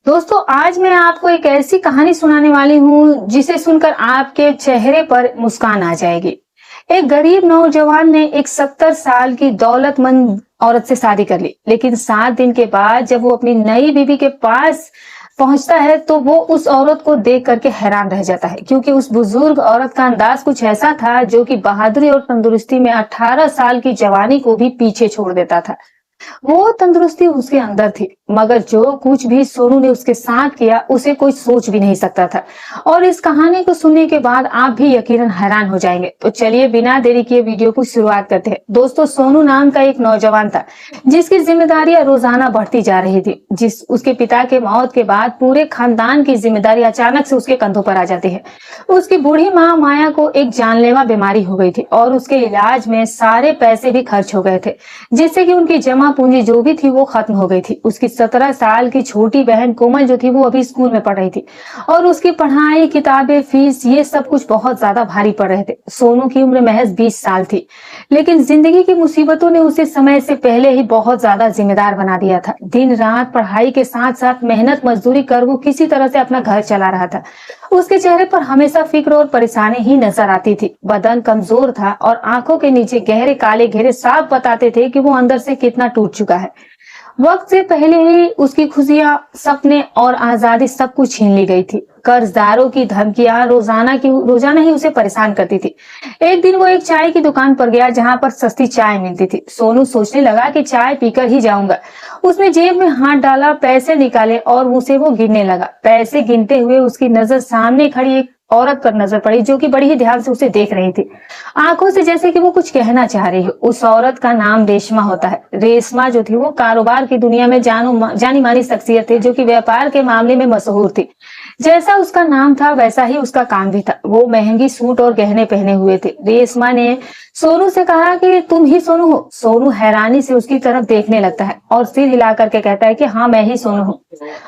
दोस्तों, आज मैं आपको एक ऐसी कहानी सुनाने वाली हूँ जिसे सुनकर आपके चेहरे पर मुस्कान आ जाएगी। एक गरीब नौजवान ने एक 70 साल की दौलतमंद औरत से शादी कर ली, लेकिन 7 दिन के बाद जब वो अपनी नई बीवी के पास पहुंचता है तो वो उस औरत को देख करके हैरान रह जाता है, क्योंकि उस बुजुर्ग औरत का अंदाज कुछ ऐसा था जो कि बहादुरी और तंदुरुस्ती में 18 साल की जवानी को भी पीछे छोड़ देता था। वो तंदुरुस्ती उसके अंदर थी, मगर जो कुछ भी सोनू ने उसके साथ किया उसे कोई सोच भी नहीं सकता था। और इस कहानी को सुनने के बाद आप भी यकीनन हैरान हो जाएंगे। तो चलिए बिना देरी किए वीडियो को शुरुआत करते हैं। दोस्तों, सोनू नाम का एक नौजवान था जिसकी जिम्मेदारियां रोजाना बढ़ती जा रही थी। जिस उसके पिता के मौत के बाद पूरे खानदान की जिम्मेदारी अचानक से उसके कंधों पर आ जाती है। उसकी बूढ़ी माँ माया को एक जानलेवा बीमारी हो गई थी और उसके इलाज में सारे पैसे भी खर्च हो गए थे, जिससे कि उनकी जमा पूंजी जो भी थी वो खत्म हो गई थी। उसकी 17 साल की छोटी बहन कोमल जो थी वो अभी स्कूल में पढ़ रही थी और उसकी पढ़ाई, किताबें, फीस ये सब कुछ बहुत ज्यादा भारी पड़ रहे थे। सोनू की उम्र महज 20 साल थी, लेकिन जिंदगी की मुसीबतों ने उसे समय से पहले ही बहुत ज्यादा जिम्मेदार बना दिया था। दिन रात पढ़ाई के साथ साथ मेहनत मजदूरी कर वो किसी तरह से अपना घर चला रहा था। उसके चेहरे पर हमेशा फिक्र और परेशानी ही नजर आती थी। बदन कमजोर था और आंखों के नीचे गहरे काले घेरे साफ बताते थे कि वो अंदर से कितना टूट चुका है। वक्त से पहले ही उसकी खुशियां, सपने और आजादी सब कुछ छीन ली गई थी। कर्जदारों की धमकियां रोजाना ही उसे परेशान करती थी। एक दिन वो एक चाय की दुकान पर गया जहां पर सस्ती चाय मिलती थी। सोनू सोचने लगा कि चाय पीकर ही जाऊंगा। उसने जेब में हाथ डाला, पैसे निकाले और उसे वो गिनने लगा। पैसे गिनते हुए उसकी नजर सामने खड़ी एक औरत पर नजर पड़ी जो कि बड़ी ही ध्यान से उसे देख रही थी, आंखों से जैसे कि वो कुछ कहना चाह रही हो। उस औरत का नाम रेशमा होता है। रेशमा जो थी वो कारोबार की दुनिया में जानी मानी शख्सियत थी, जो कि व्यापार के मामले में मशहूर थी। जैसा उसका नाम था वैसा ही उसका काम भी था। वो महंगी सूट और गहने पहने हुए थे। रेशमा ने सोनू से कहा कि तुम ही सोनू हो। सोनू हैरानी से उसकी तरफ देखने लगता है और सिर हिला करके कहता है कि हाँ, मैं ही सोनू हूँ।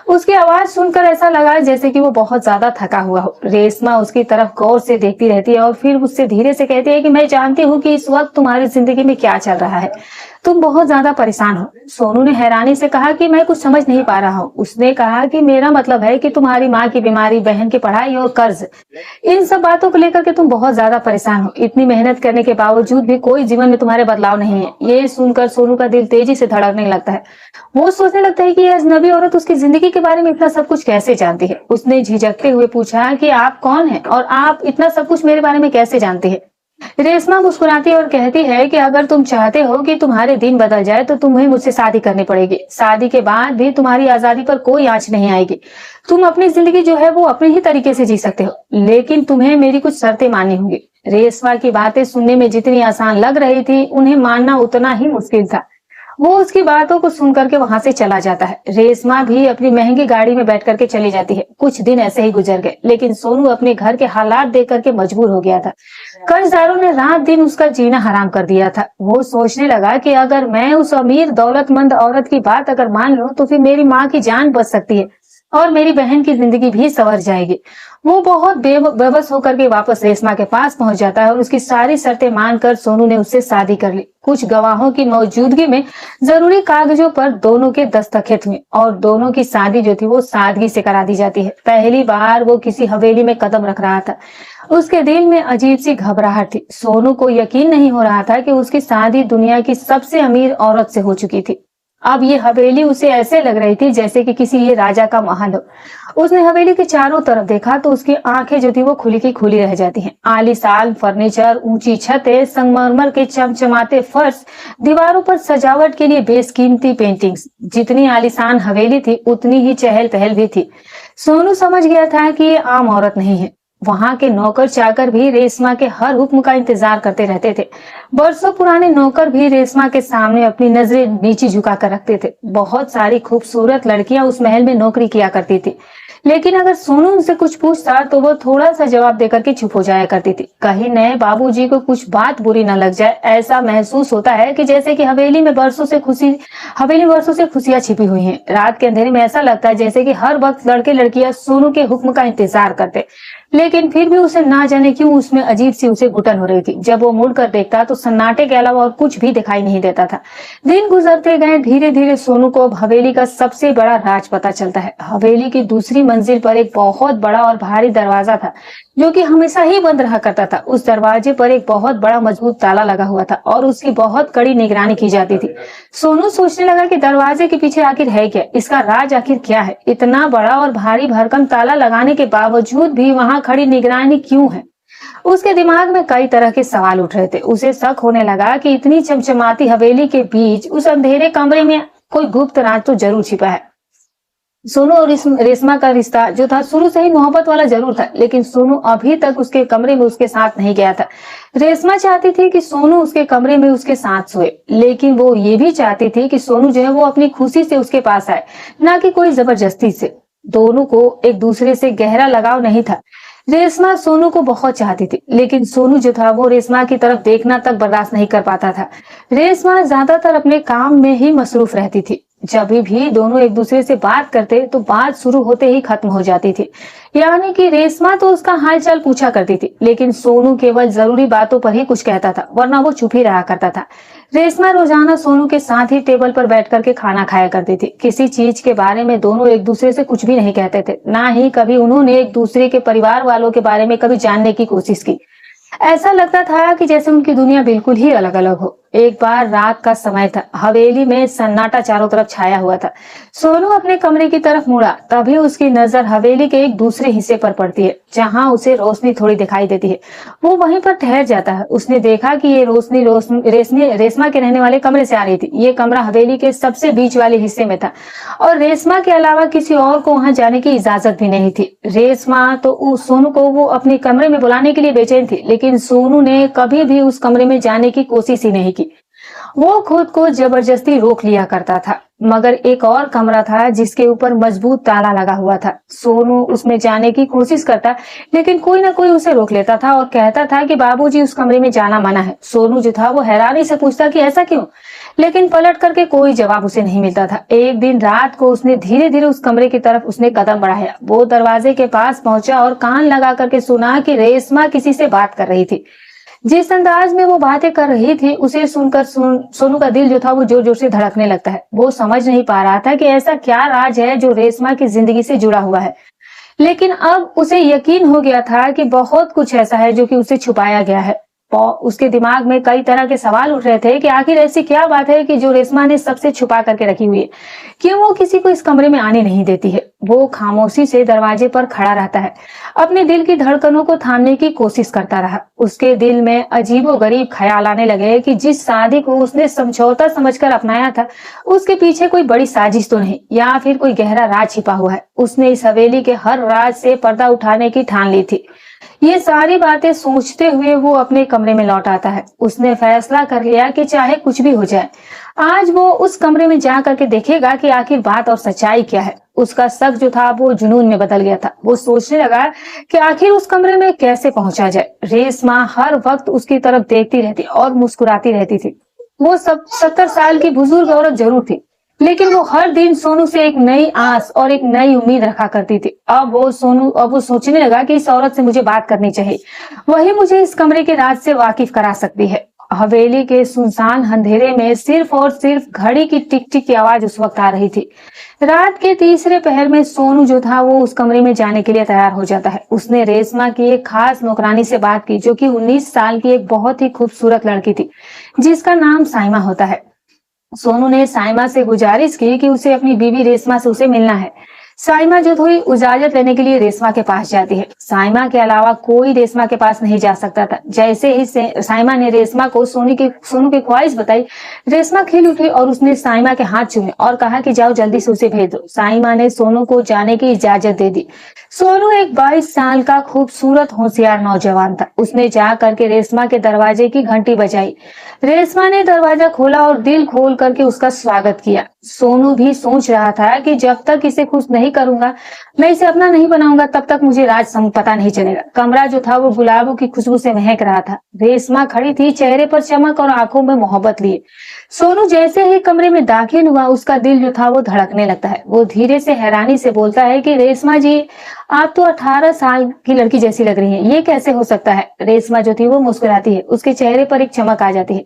उसकी आवाज सुनकर ऐसा लगा जैसे कि वो बहुत ज्यादा थका हुआ हो। रेशमा उसकी तरफ गौर से देखती रहती है और फिर उससे धीरे से कहती है कि मैं जानती हूँ कि इस वक्त तुम्हारी जिंदगी में क्या चल रहा है। तुम बहुत ज्यादा परेशान हो। सोनू ने हैरानी से कहा कि मैं कुछ समझ नहीं पा रहा हूँ। उसने कहा कि मेरा मतलब है कि तुम्हारी माँ की बीमारी, बहन की पढ़ाई और कर्ज, इन सब बातों को लेकर के तुम बहुत ज्यादा परेशान हो। इतनी मेहनत करने के बावजूद भी कोई जीवन में तुम्हारे बदलाव नहीं है। ये सुनकर सोनू का दिल तेजी से धड़कने लगता है। वो सोचने लगता है कि यह अजनबी औरत उसकी जिंदगी के बारे में इतना सब कुछ कैसे जानती है। उसने झिझकते हुए पूछा कि आप कौन हैं और आप इतना सब कुछ मेरे बारे में कैसे जानती है। रेशमा मुस्कुराती और कहती है कि अगर तुम चाहते हो कि तुम्हारे दिन बदल जाए तो तुम्हें मुझसे शादी करनी पड़ेगी। शादी के बाद भी तुम्हारी आजादी पर कोई आंच नहीं आएगी। तुम अपनी जिंदगी जो है वो अपने ही तरीके से जी सकते हो, लेकिन तुम्हें मेरी कुछ शर्तें माननी होंगी। रेशमा की बातें सुनने में जितनी आसान लग रही थी, उन्हें मानना उतना ही मुश्किल था। वो उसकी बातों को सुन करके वहां से चला जाता है। रेशमा भी अपनी महंगी गाड़ी में बैठ करके चली जाती है। कुछ दिन ऐसे ही गुजर गए, लेकिन सोनू अपने घर के हालात देख करके मजबूर हो गया था। कर्जदारों ने रात दिन उसका जीना हराम कर दिया था। वो सोचने लगा कि अगर मैं उस अमीर दौलतमंद औरत की बात अगर मान लूं तो फिर मेरी माँ की जान बच सकती है और मेरी बहन की जिंदगी भी संवर जाएगी। वो बहुत बेबस होकर के वापस रेशमा के पास पहुंच जाता है और उसकी सारी शर्तें मानकर सोनू ने उससे शादी कर ली। कुछ गवाहों की मौजूदगी में जरूरी कागजों पर दोनों के दस्तखत हुए और दोनों की शादी जो थी वो सादगी से करा दी जाती है। पहली बार वो किसी हवेली में कदम रख रहा था। उसके दिल में अजीब सी घबराहट थी। सोनू को यकीन नहीं हो रहा था कि उसकी शादी दुनिया की सबसे अमीर औरत से हो चुकी थी। अब ये हवेली उसे ऐसे लग रही थी जैसे कि किसी ये राजा का महल हो। उसने हवेली के चारों तरफ देखा तो उसकी आंखें जो थी वो खुली की खुली रह जाती हैं। आलीशान फर्नीचर, ऊंची छतें, संगमरमर के चमचमाते फर्श, दीवारों पर सजावट के लिए बेशकीमती पेंटिंग्स। जितनी आलीशान हवेली थी उतनी ही चहल पहल भी थी। सोनू समझ गया था कि ये आम औरत नहीं है। वहां के नौकर चाकर भी रेशमा के हर हुक्म का इंतजार करते रहते थे। बरसों पुराने नौकर भी रेशमा के सामने अपनी नजरें नीची झुका कर रखते थे। बहुत सारी खूबसूरत लड़कियां उस महल में नौकरी किया करती थी। लेकिन अगर सोनू उनसे कुछ पूछता तो वो थोड़ा सा जवाब देकर के चुप हो जाया करती थी। कहीं नए बाबूजी को कुछ बात बुरी न लग जाए, ऐसा महसूस होता है कि जैसे कि हवेली में बरसों से खुशियां छिपी हुई हैं। रात के अंधेरे में ऐसा लगता है जैसे कि हर वक्त लड़के लड़कियां सोनू के हुक्म का इंतजार करते, लेकिन फिर भी उसे ना जाने क्यों उसमें अजीब सी उसे घुटन हो रही थी। जब वो मुड़कर देखता तो सन्नाटे के अलावा और कुछ भी दिखाई नहीं देता था। दिन गुजरते गए, धीरे धीरे सोनू को अब हवेली का सबसे बड़ा राज पता चलता है। हवेली की दूसरी मंजिल पर एक बहुत बड़ा और भारी दरवाजा था, जो कि हमेशा ही बंद रहा करता था। उस दरवाजे पर एक बहुत बड़ा मजबूत ताला लगा हुआ था और उसकी बहुत कड़ी निगरानी की जाती थी। सोनू सोचने लगा कि दरवाजे के पीछे आखिर है क्या, इसका राज आखिर क्या है। इतना बड़ा और भारी भरकम ताला लगाने के बावजूद भी वहां खड़ी निगरानी क्यों है। उसके दिमाग में कई तरह के सवाल उठ रहे थे। उसे शक होने लगा कि इतनी चमचमाती हवेली के बीच उस अंधेरे कमरे में कोई गुप्त राज तो जरूर छिपा है। सोनू और रेशमा का रिश्ता जो था शुरू से ही मोहब्बत वाला जरूर था, लेकिन सोनू अभी तक उसके कमरे में उसके साथ नहीं गया था। रेशमा चाहती थी कि सोनू उसके कमरे में उसके साथ सोए, लेकिन वो ये भी चाहती थी कि सोनू जो है वो अपनी खुशी से उसके पास आए, ना कि कोई जबरदस्ती से। दोनों को एक दूसरे से गहरा लगाव नहीं था। रेशमा सोनू को बहुत चाहती थी, लेकिन सोनू जो था वो रेशमा की तरफ देखना तक बर्दाश्त नहीं कर पाता था। रेशमा ज्यादातर अपने काम में ही मसरूफ रहती थी। जब भी दोनों एक दूसरे से बात करते तो बात शुरू होते ही खत्म हो जाती थी। यानी कि रेशमा तो उसका हालचाल पूछा करती थी, लेकिन सोनू केवल जरूरी बातों पर ही कुछ कहता था, वरना वो चुप ही रहा करता था। रेशमा रोजाना सोनू के साथ ही टेबल पर बैठ करके खाना खाया करती थी। किसी चीज के बारे में दोनों एक दूसरे से कुछ भी नहीं कहते थे, ना ही कभी उन्होंने एक दूसरे के परिवार वालों के बारे में कभी जानने की कोशिश की। ऐसा लगता था कि जैसे उनकी दुनिया बिल्कुल ही अलग अलग हो। एक बार रात का समय था, हवेली में सन्नाटा चारों तरफ छाया हुआ था। सोनू अपने कमरे की तरफ मुड़ा, तभी उसकी नजर हवेली के एक दूसरे हिस्से पर पड़ती है, जहां उसे रोशनी थोड़ी दिखाई देती है। वो वहीं पर ठहर जाता है। उसने देखा कि ये रोशनी रेशमा के रहने वाले कमरे से आ रही थी। ये कमरा हवेली के सबसे बीच वाले हिस्से में था और रेशमा के अलावा किसी और को वहां जाने की इजाजत भी नहीं थी। रेशमा तो सोनू को वो अपने कमरे में बुलाने के लिए बेचैन थी, लेकिन सोनू ने कभी भी उस कमरे में जाने की कोशिश ही नहीं की। वो खुद को जबरदस्ती रोक लिया करता था। मगर एक और कमरा था जिसके ऊपर मजबूत ताला लगा हुआ था। सोनू उसमें जाने की कोशिश करता, लेकिन कोई ना कोई उसे रोक लेता था और कहता था कि बाबूजी उस कमरे में जाना मना है। सोनू जो था वो हैरानी से पूछता कि ऐसा क्यों, लेकिन पलट करके कोई जवाब उसे नहीं मिलता था। एक दिन रात को उसने धीरे धीरे उस कमरे की तरफ उसने कदम बढ़ाया। वो दरवाजे के पास पहुंचा और कान लगा करके सुना कि रेशमा किसी से बात कर रही थी। जिस अंदाज में वो बातें कर रही थी, उसे सुनकर सोनू का दिल जो था वो जोर जोर से धड़कने लगता है। वो समझ नहीं पा रहा था कि ऐसा क्या राज है जो रेशमा की जिंदगी से जुड़ा हुआ है, लेकिन अब उसे यकीन हो गया था कि बहुत कुछ ऐसा है जो कि उसे छुपाया गया है। उसके दिमाग में कई तरह के सवाल उठ रहे थे कि आखिर ऐसी क्या बात है कि जो रेशमा ने सबसे छुपा करके रखी हुई है। क्यों वो किसी को इस कमरे में आने नहीं देती है। वो खामोशी से दरवाजे पर खड़ा रहता है, अपने दिल की धड़कनों को थामने की कोशिश करता रहा। उसके दिल में अजीबोगरीब ख्याल आने लगे कि जिस शादी को उसने समझौता समझकर अपनाया था, उसके पीछे कोई बड़ी साजिश तो नहीं, या फिर कोई गहरा राज छिपा हुआ है। उसने इस हवेली के हर राज से पर्दा उठाने की ठान ली थी। ये सारी बातें सोचते हुए वो अपने कमरे में लौट आता है। उसने फैसला कर लिया कि चाहे कुछ भी हो जाए, आज वो उस कमरे में जा करके देखेगा कि आखिर बात और सच्चाई क्या है। उसका शक जो था वो जुनून में बदल गया था। वो सोचने लगा कि आखिर उस कमरे में कैसे पहुंचा जाए। रेशमा हर वक्त उसकी तरफ देखती रहती और मुस्कुराती रहती थी। वो सब 70 साल की बुजुर्ग औरत जरूर थी, लेकिन वो हर दिन सोनू से एक नई आस और एक नई उम्मीद रखा करती थी। अब वो सोचने लगा कि इस औरत से मुझे बात करनी चाहिए, वही मुझे इस कमरे के राज से वाकिफ करा सकती है। हवेली के सुनसान अंधेरे में सिर्फ और सिर्फ घड़ी की टिक टिक की आवाज उस वक्त आ रही थी। रात के तीसरे पहर में सोनू जो था वो उस कमरे में जाने के लिए तैयार हो जाता है। उसने रेशमा की एक खास नौकरानी से बात की, जो कि 19 साल की एक बहुत ही खूबसूरत लड़की थी, जिसका नाम साइमा होता है। सोनू ने साइमा से गुजारिश की कि उसे अपनी बीवी रेशमा से उसे मिलना है। साइमा जो थी इजाजत लेने के लिए रेशमा के पास जाती है। साइमा के अलावा कोई रेशमा के पास नहीं जा सकता था। जैसे ही साइमा ने रेशमा को सोनू की ख्वाहिश बताई, रेशमा खिल उठी और उसने साइमा के हाथ चूमे और कहा कि जाओ जल्दी से उसे भेज दो। साइमा ने सोनू को जाने की इजाजत दे दी। सोनू एक 22 साल का खूबसूरत होशियार नौजवान था। उसने जा करके रेशमा के दरवाजे की घंटी बजाई। रेशमा ने दरवाजा खोला और दिल खोल करके उसका स्वागत किया। सोनू भी सोच रहा था कि जब तक इसे खुश नहीं करूंगा, मैं इसे अपना नहीं बनाऊंगा, तब तक मुझे पता नहीं चलेगा। कमरा जो था वो गुलाबों की खुशबू से महक रहा था। रेशमा खड़ी थी, चेहरे पर चमक और आंखों में मोहब्बत लिए। सोनू जैसे ही कमरे में दाखिल हुआ, उसका दिल जो था वो धड़कने लगता है। वो धीरे से हैरानी से बोलता है कि रेशमा जी, आप तो 18 साल की लड़की जैसी लग रही हैं, ये कैसे हो सकता है? रेशमा जो थी वो मुस्कुराती है, उसके चेहरे पर एक चमक आ जाती है।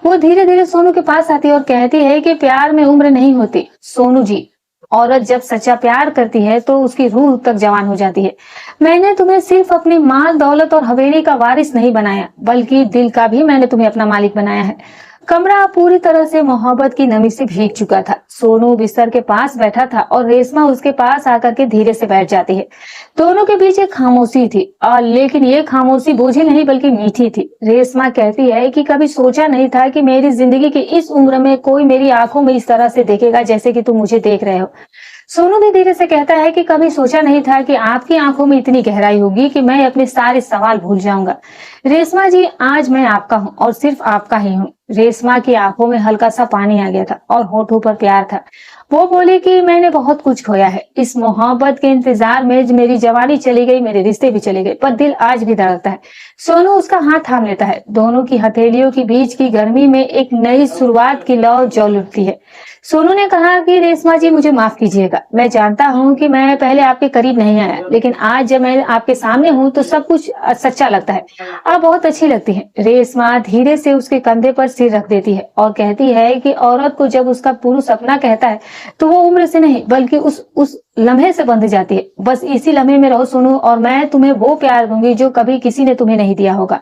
वो धीरे धीरे सोनू के पास आती है और कहती है कि प्यार में उम्र नहीं होती सोनू जी। औरत जब सच्चा प्यार करती है तो उसकी रूह तक जवान हो जाती है। मैंने तुम्हें सिर्फ अपनी माल दौलत और हवेली का वारिस नहीं बनाया, बल्कि दिल का भी मैंने तुम्हें अपना मालिक बनाया है। कमरा पूरी तरह से मोहब्बत की नमी से भीग चुका था। सोनू बिस्तर के पास बैठा था और रेशमा उसके पास आकर के धीरे से बैठ जाती है। दोनों के बीच एक खामोशी थी, और लेकिन ये खामोशी बोझिल नहीं बल्कि मीठी थी। रेशमा कहती है कि कभी सोचा नहीं था कि मेरी जिंदगी की इस उम्र में कोई मेरी आंखों में इस तरह से देखेगा जैसे कि तुम मुझे देख रहे हो। सोनू भी धीरे से कहता है कि कभी सोचा नहीं था कि आपकी आंखों में इतनी गहराई होगी कि मैं अपने सारे सवाल भूल जाऊंगा। रेशमा जी, आज मैं आपका हूँ और सिर्फ आपका ही हूँ। रेशमा की आंखों में हल्का सा पानी आ गया था और होठों पर प्यार था। वो बोली कि मैंने बहुत कुछ खोया है इस मोहब्बत के इंतजार में। मेरी जवानी चली गई, मेरे रिश्ते भी चले गए, पर दिल आज भी धड़कता है। सोनू उसका हाथ थाम लेता है। दोनों की हथेलियों के बीच की गर्मी में एक नई शुरुआत की लौ जल उठती है। सोनू ने कहा कि रेशमा जी, मुझे माफ कीजिएगा। मैं जानता हूँ कि मैं पहले आपके करीब नहीं आया, लेकिन आज जब मैं आपके सामने हूँ तो सब कुछ सच्चा लगता है। आप बहुत अच्छी लगती हैं। रेशमा धीरे से उसके कंधे पर सिर रख देती है और कहती है कि औरत को जब उसका पुरुष अपना कहता है तो वो उम्र से नहीं बल्कि उस लम्हे से बंध जाती है। बस इसी लम्हे में रहो सोनू, और मैं तुम्हें वो प्यार दूंगी जो कभी किसी ने तुम्हें नहीं दिया होगा।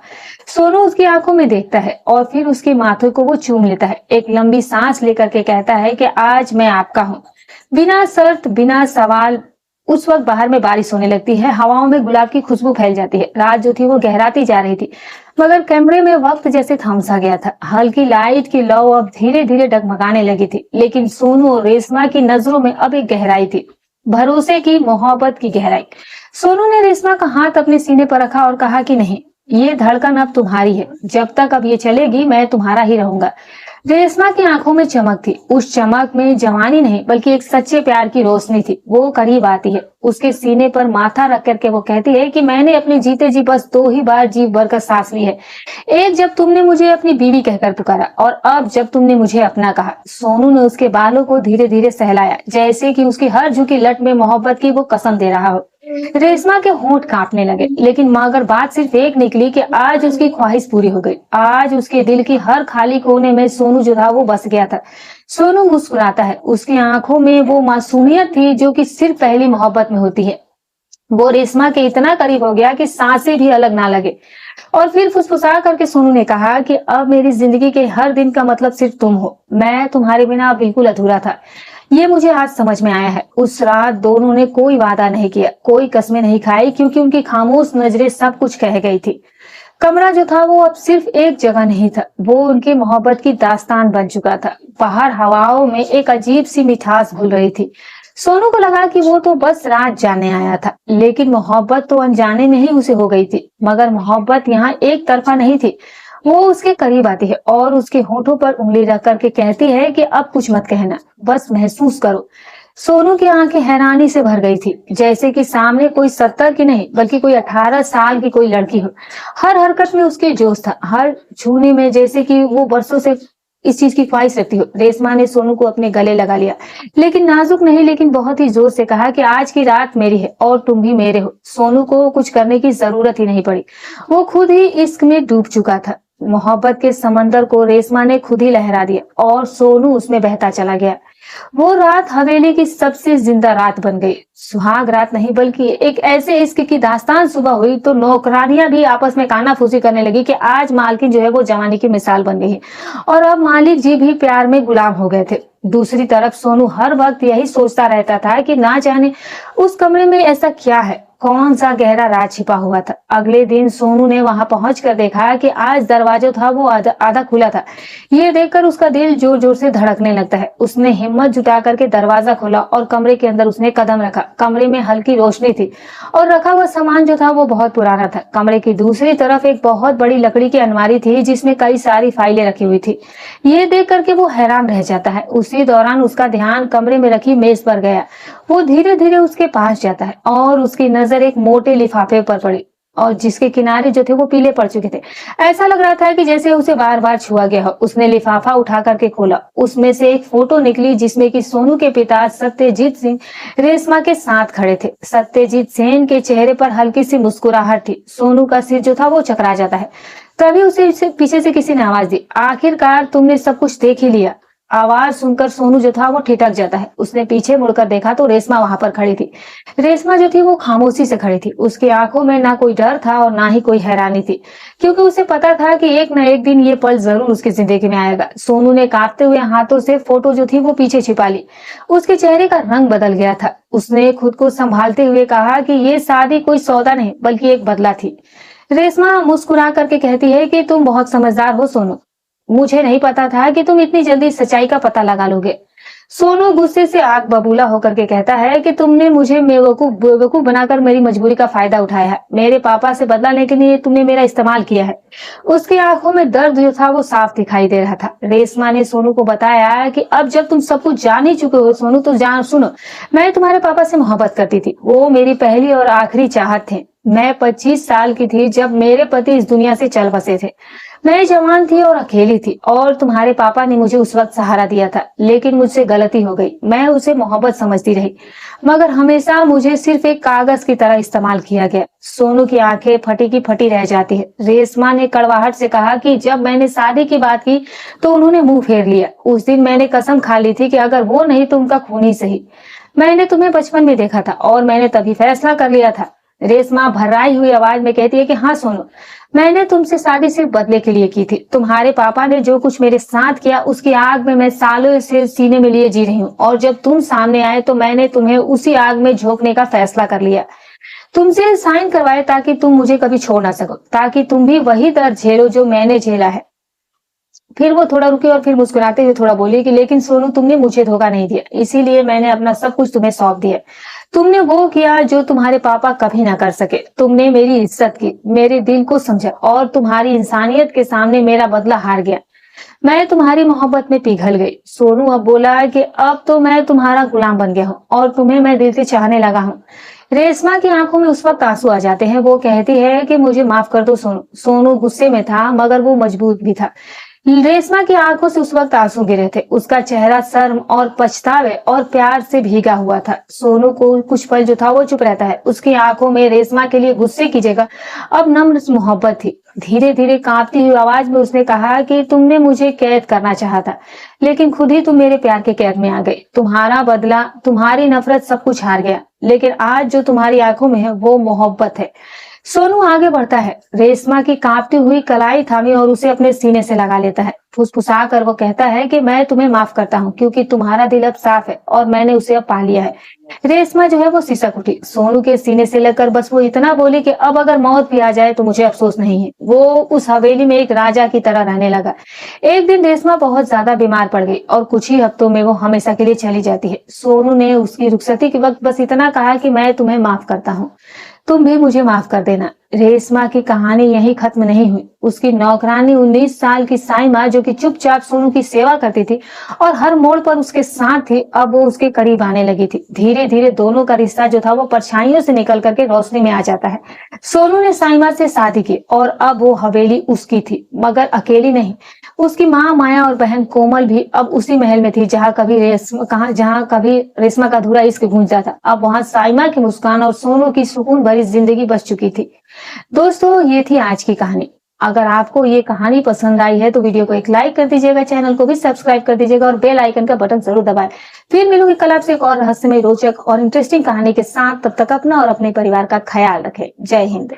सोनू उसकी आंखों में देखता है और फिर उसके माथे को वो चूम लेता है। एक लंबी सांस लेकर के कहता है कि आज मैं आपका हूँ, बिना शर्त बिना सवाल। उस वक्त बाहर में बारिश होने लगती है, हवाओं में गुलाब की खुशबू फैल जाती है। रात जो थी वो गहराती जा रही थी, मगर कमरे में वक्त जैसे थम सा गया था। हल्की लाइट की लौ अब धीरे धीरे डगमगाने लगी थी, लेकिन सोनू और रेशमा की नजरों में अब एक गहराई थी, भरोसे की, मोहब्बत की गहराई। सोनू ने रेशमा का हाथ अपने सीने पर रखा और कहा कि नहीं, ये धड़कन अब तुम्हारी है। जब तक अब ये चलेगी मैं तुम्हारा ही रहूंगा। रेशमा की आंखों में चमक थी। उस चमक में जवानी नहीं बल्कि एक सच्चे प्यार की रोशनी थी। वो करीब आती है, उसके सीने पर माथा रख करके वो कहती है कि मैंने अपने जीते जी बस 2 ही बार जी भरकर सांस ली है। एक जब तुमने मुझे अपनी बीवी कहकर पुकारा, और अब जब तुमने मुझे अपना कहा। सोनू ने उसके बालों को धीरे धीरे सहलाया, जैसे कि उसकी हर झुकी लट में मोहब्बत की वो कसम दे रहा हो। रेशमा के होंठ कांपने लगे, लेकिन मगर बात सिर्फ एक निकली कि आज उसकी ख्वाहिश पूरी हो गई। आज उसके दिल की हर खाली कोने में सोनू जो था वो बस गया था। सोनू मुस्कुराता है, उसकी आंखों में वो मासूमियत थी जो कि सिर्फ पहली मोहब्बत में होती है। वो रेशमा के इतना करीब हो गया कि सांसें भी अलग ना लगे। और फिर फुसफुसा करके सोनू ने कहा कि अब मेरी जिंदगी के हर दिन का मतलब सिर्फ तुम हो। मैं तुम्हारे बिना बिल्कुल अधूरा था, ये मुझे आज समझ में आया है। उस रात दोनों ने कोई वादा नहीं किया, कोई कस्में नहीं खाई, क्योंकि उनकी खामोश नजरें सब कुछ कह गई थी। कमरा जो था वो अब सिर्फ एक जगह नहीं था, वो उनकी मोहब्बत की दास्तान बन चुका था। बाहर हवाओं में एक अजीब सी मिठास घुल रही थी। सोनू को लगा कि वो तो बस रात जाने आया था, लेकिन मोहब्बत तो अनजाने में ही उसे हो गई थी। मगर मोहब्बत यहाँ एक तरफा नहीं थी। वो उसके करीब आती है और उसके होठों पर उंगली रख करके कहती है कि अब कुछ मत कहना, बस महसूस करो। सोनू की आंखें हैरानी से भर गई थी, जैसे कि सामने कोई 70 की नहीं बल्कि कोई 18 साल की कोई लड़की हो। हर हरकत में उसके जोश था, हर छूने में जैसे कि वो बरसों से इस चीज की ख्वाहिश रखती हो। रेशमा ने सोनू को अपने गले लगा लिया, लेकिन नाजुक नहीं, लेकिन बहुत ही जोर से कहा कि आज की रात मेरी है और तुम भी मेरे हो। सोनू को कुछ करने की जरूरत ही नहीं पड़ी, वो खुद ही इश्क में डूब चुका था। मोहब्बत के समंदर को रेशमा ने खुद ही लहरा दिया और सोनू उसमें बहता चला गया। वो रात हवेली की सबसे जिंदा रात बन गई। सुहाग रात नहीं बल्कि एक ऐसे इश्क की दास्तान सुबह हुई तो नौकरानियां भी आपस में कानाफूसी करने लगी कि आज मालकिन जो है वो जवानी की मिसाल बन गई है, और अब मालिक जी भी प्यार में गुलाम हो गए थे। दूसरी तरफ सोनू हर वक्त यही सोचता रहता था कि ना जाने उस कमरे में ऐसा क्या है कौन सा गहरा राज छिपा हुआ था। अगले दिन सोनू ने वहां पहुंचकर देखा कि आज दरवाजा था वो आधा खुला था। ये देखकर उसका दिल जोर जोर से धड़कने लगता है। उसने हिम्मत जुटा करके दरवाजा खोला और कमरे के अंदर उसने कदम रखा। कमरे में हल्की रोशनी थी और रखा हुआ सामान जो था वो बहुत पुराना था। कमरे की दूसरी तरफ एक बहुत बड़ी लकड़ी की अलमारी थी जिसमें कई सारी फाइलें रखी हुई थी। ये देख करके वो हैरान रह जाता है। उसी दौरान उसका ध्यान कमरे में रखी मेज पर गया। वो धीरे धीरे उसके पास जाता है और उसकी नजर एक मोटे लिफाफे पर पड़ी और जिसके किनारे जो थे वो पीले पड़ चुके थे। ऐसा लग रहा था कि जैसे उसे बार बार छुआ गया हो। उसने लिफाफा उठा करके खोला। उसमें से एक फोटो निकली जिसमें कि सोनू के पिता सत्यजीत सिंह रेशमा के साथ खड़े थे। सत्यजीत सिंह के चेहरे पर हल्की सी मुस्कुराहट थी। सोनू का सिर जो था वो चकरा जाता है। तभी उसे पीछे से किसी ने आवाज दी, आखिरकार तुमने सब कुछ देख ही लिया। आवाज सुनकर सोनू जो था वो ठिठक जाता है। उसने पीछे मुड़कर देखा तो रेशमा वहां पर खड़ी थी। रेशमा जो थी वो खामोशी से खड़ी थी। उसकी आंखों में ना कोई डर था और ना ही कोई हैरानी थी, क्योंकि उसे पता था कि एक न एक दिन ये पल जरूर उसकी जिंदगी में आएगा। सोनू ने कांपते हुए हाथों से फोटो जो थी वो पीछे छिपा ली। उसके चेहरे का रंग बदल गया था। उसने खुद को संभालते हुए कहा कि ये शादी कोई सौदा नहीं बल्कि एक बदला थी। रेशमा मुस्कुरा करके कहती है कि तुम बहुत समझदार हो सोनू। मुझे नहीं पता था कि तुम इतनी जल्दी सच्चाई का पता लगा लोगे। सोनू गुस्से से आग बबूला होकर के कहता है कि तुमने मुझे बेवकूफ बनाकर मेरी मजबूरी का फायदा उठाया है। मेरे पापा से बदला लेने के लिए तुमने मेरा इस्तेमाल किया है। उसकी आंखों में दर्द जो था वो साफ दिखाई दे रहा था। रेशमा ने सोनू को बताया कि अब जब तुम सब कुछ जान ही चुके हो सोनू, तो जान सुनो, मैं तुम्हारे पापा से मोहब्बत करती थी। वो मेरी पहली और आखिरी चाहत थे। मैं 25 साल की थी जब मेरे पति इस दुनिया से चल बसे थे। मैं जवान थी और अकेली थी और तुम्हारे पापा ने मुझे उस वक्त सहारा दिया था, लेकिन मुझसे गलती हो गई। मैं उसे मोहब्बत समझती रही, मगर हमेशा मुझे सिर्फ एक कागज की तरह इस्तेमाल किया गया। सोनू की आंखें फटी की फटी रह जाती है। रेशमा ने कड़वाहट से कहा कि जब मैंने शादी की बात की तो उन्होंने मुंह फेर लिया। उस दिन मैंने कसम खा ली थी कि अगर वो नहीं तो उनका खून ही सही। मैंने तुम्हें बचपन में देखा था और मैंने तभी फैसला कर लिया था। रेशमा भर्राई हुई आवाज में कहती है कि हाँ सोनू, मैंने तुमसे शादी सिर्फ बदले के लिए की थी। तुम्हारे पापा ने जो कुछ मेरे साथ किया उसकी आग में मैं सालों से सीने में लिए जी रही हूँ, और जब तुम सामने आए तो मैंने तुम्हें उसी आग में झोंकने का फैसला कर लिया। तुमसे साइन करवाए ताकि तुम मुझे कभी छोड़ ना सको, ताकि तुम भी वही दर्द झेलो जो मैंने झेला है। फिर वो थोड़ा रुकी और फिर मुस्कुराते हुए थोड़ा बोली कि लेकिन सोनू, तुमने मुझे धोखा नहीं दिया, इसीलिए मैंने अपना सब कुछ तुम्हें सौंप दिया। तुमने वो किया जो तुम्हारे पापा कभी ना कर सके। तुमने मेरी इज्जत की, मेरे दिल को समझा और तुम्हारी इंसानियत के सामने मेरा बदला हार गया। मैं तुम्हारी मोहब्बत में पिघल गई। सोनू अब बोला कि अब तो मैं तुम्हारा गुलाम बन गया हूँ और तुम्हें मैं दिल से चाहने लगा हूँ। रेशमा की आंखों में उस वक्त आंसू आ जाते हैं। वो कहती है कि मुझे माफ कर दो सोनू। सोनू गुस्से में था मगर वो मजबूत भी था। रेशमा की आंखों से उस वक्त आंसू गिरे थे। उसका चेहरा शर्म और पछतावे और प्यार से भीगा हुआ था। सोनू को कुछ पल जो था वो चुप रहता है। उसकी आंखों में रेशमा के लिए गुस्से की जगह अब नम्र मोहब्बत थी। धीरे धीरे कांपती हुई आवाज में उसने कहा कि तुमने मुझे कैद करना चाहा था, लेकिन खुद ही तुम मेरे प्यार के कैद में आ गई। तुम्हारा बदला, तुम्हारी नफरत सब कुछ हार गया, लेकिन आज जो तुम्हारी आंखों में है वो मोहब्बत है। सोनू आगे बढ़ता है, रेशमा की कांपती हुई कलाई थामी और उसे अपने सीने से लगा लेता है। फुसफुसा कर वो कहता है कि मैं तुम्हें माफ करता हूँ, क्योंकि तुम्हारा दिल अब साफ है और मैंने उसे अब पा लिया है। रेशमा जो है वो सिसक उठी। सोनू के सीने से लगकर बस वो इतना बोली कि अब अगर मौत भी आ जाए तो मुझे अफसोस नहीं है। वो उस हवेली में एक राजा की तरह रहने लगा। एक दिन रेशमा बहुत ज्यादा बीमार पड़ गई और कुछ ही हफ्तों में वो हमेशा के लिए चली जाती है। सोनू ने उसकी रुखसती के वक्त बस इतना कहा कि मैं तुम्हें माफ करता हूँ, तुम भी मुझे माफ कर देना। रेशमा की कहानी यही खत्म नहीं हुई। उसकी नौकरानी 19 साल की साइमा, जो कि चुपचाप सोनू की सेवा करती थी और हर मोड़ पर उसके साथ थी, अब वो उसके करीब आने लगी थी। धीरे धीरे दोनों का रिश्ता जो था वो परछाइयों से निकल करके रोशनी में आ जाता है। सोनू ने साइमा से शादी की और अब वो हवेली उसकी थी, मगर अकेली नहीं। उसकी माँ माया और बहन कोमल भी अब उसी महल में थी जहाँ कभी रेशमा का अधूरा इश्क गूंजता था। अब वहाँ साइमा की मुस्कान और सोनू की सुकून भरी जिंदगी बस चुकी थी। दोस्तों, ये थी आज की कहानी। अगर आपको ये कहानी पसंद आई है तो वीडियो को एक लाइक कर दीजिएगा, चैनल को भी सब्सक्राइब कर दीजिएगा और बेल आइकन का बटन जरूर दबाएं। फिर मिलूंगी कल आपसे एक और रहस्यमय, रोचक और इंटरेस्टिंग कहानी के साथ। तब तक अपना और अपने परिवार का ख्याल रखें। जय हिंद।